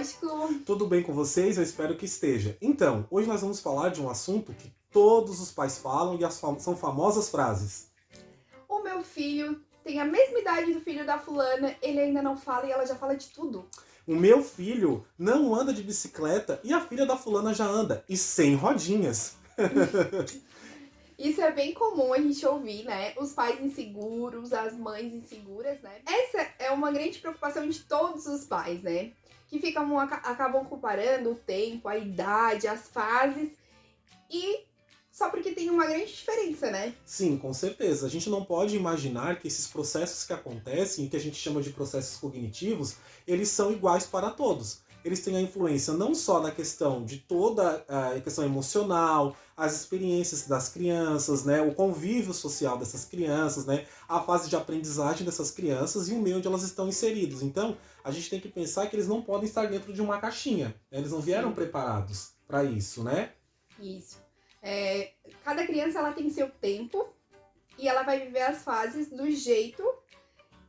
Pedagógico. Tudo bem com vocês? Eu espero que esteja. Então, hoje nós vamos falar de um assunto que todos os pais falam e são famosas frases. O meu filho tem a mesma idade do filho da fulana, ele ainda não fala e ela já fala de tudo. O meu filho não anda de bicicleta e a filha da fulana já anda, e sem rodinhas. Isso é bem comum a gente ouvir, né? Os pais inseguros, as mães inseguras, né? Essa é uma grande preocupação de todos os pais, né? Que acabam comparando o tempo, a idade, as fases, e só porque tem uma grande diferença, né? Sim, com certeza. A gente não pode imaginar que esses processos que acontecem, que a gente chama de processos cognitivos, eles são iguais para todos. Eles têm a influência não só na questão de toda a questão emocional, as experiências das crianças, né, o convívio social dessas crianças, né, a fase de aprendizagem dessas crianças e o meio onde elas estão inseridas. Então, a gente tem que pensar que eles não podem estar dentro de uma caixinha, né? Eles não vieram preparados para isso, né? Isso. Cada criança ela tem seu tempo e ela vai viver as fases do jeito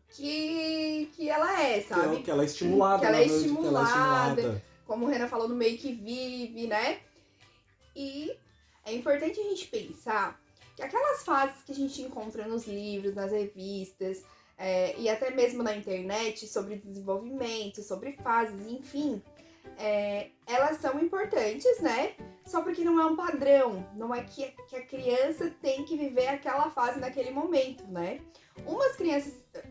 que ela é, sabe? Que ela é estimulada. Que ela é estimulada, como o Renan falou, no meio que vive, né? E é importante a gente pensar que aquelas fases que a gente encontra nos livros, nas revistas, e até mesmo na internet, sobre desenvolvimento, sobre fases, enfim, elas são importantes, né? Só porque não é um padrão, não é que a criança tem que viver aquela fase naquele momento, né?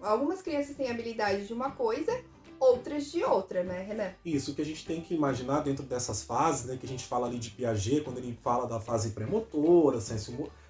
Algumas crianças têm habilidade de uma coisa, outras de outra, né, Renan? Isso, que a gente tem que imaginar dentro dessas fases, né, que a gente fala ali de Piaget, quando ele fala da fase pré-motora,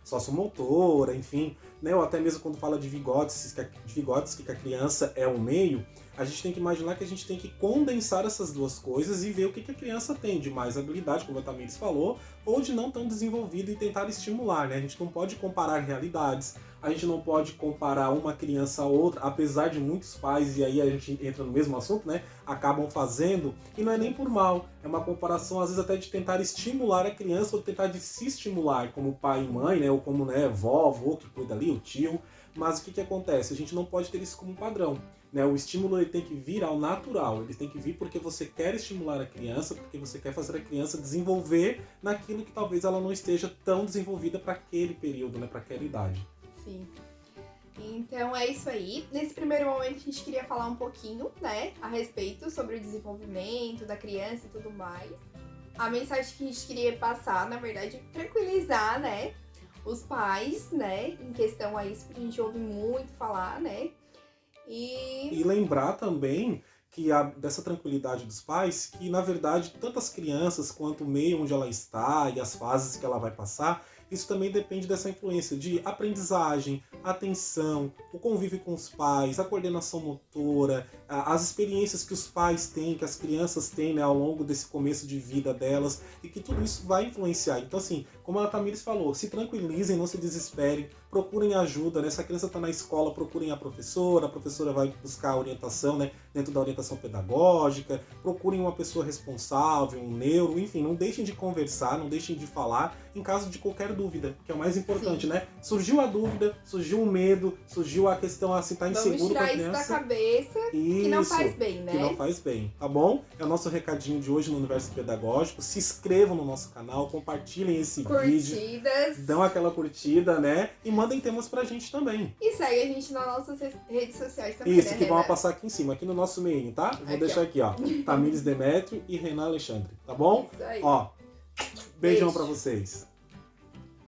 sociomotora, enfim, né, ou até mesmo quando fala de Vygotsky, que a criança é o meio, a gente tem que imaginar que a gente tem que condensar essas duas coisas e ver o que a criança tem de mais habilidade, como a Tamires falou, ou de não tão desenvolvido e tentar estimular, né? A gente não pode comparar realidades, a gente não pode comparar uma criança a outra, apesar de muitos pais, e aí a gente entra no mesmo assunto, né? Acabam fazendo, e não é nem por mal, é uma comparação às vezes até de tentar estimular a criança ou tentar de se estimular como pai e mãe, né? Ou como, né, vó, avô que cuida ali, o tio. Mas o que acontece? A gente não pode ter isso como padrão. Né? O estímulo ele tem que vir ao natural, ele tem que vir porque você quer estimular a criança, porque você quer fazer a criança desenvolver naquilo que talvez ela não esteja tão desenvolvida para aquele período, né? Para aquela idade. Sim. Então é isso aí. Nesse primeiro momento a gente queria falar um pouquinho, né, a respeito sobre o desenvolvimento da criança e tudo mais. A mensagem que a gente queria passar, na verdade, é tranquilizar, né, os pais, né, em questão a isso, porque a gente ouve muito falar, né. E lembrar também que dessa tranquilidade dos pais, que na verdade tanto as crianças quanto o meio onde ela está e as fases que ela vai passar, isso também depende dessa influência de aprendizagem, atenção, o convívio com os pais, a coordenação motora, as experiências que os pais têm, que as crianças têm, né, ao longo desse começo de vida delas, e que tudo isso vai influenciar. Então assim, como a Tamires falou, se tranquilizem, não se desesperem, procurem ajuda, né? Se a criança está na escola, procurem a professora vai buscar a orientação, né, dentro da orientação pedagógica, procurem uma pessoa responsável, um neuro, enfim, não deixem de conversar, não deixem de falar em caso de qualquer dúvida, que é o mais importante, né? Surgiu a dúvida, surgiu o medo, surgiu a questão assim, tá inseguro com a criança. Vamos tirar isso da cabeça, que não faz bem, né? Que não faz bem, tá bom? É o nosso recadinho de hoje no Universo Pedagógico. Se inscrevam no nosso canal, compartilhem esse vídeo. Dão aquela curtida, né? E mandem temas pra gente também. E segue a gente nas nossas redes sociais também, isso, né, que vão Renan? passar aqui em cima, aqui no nosso meio, tá? Vou Aqui, deixar aqui, ó. Tamires Demétrio e Renan Alexandre, tá bom? Isso aí. Ó, beijão Beijo pra vocês.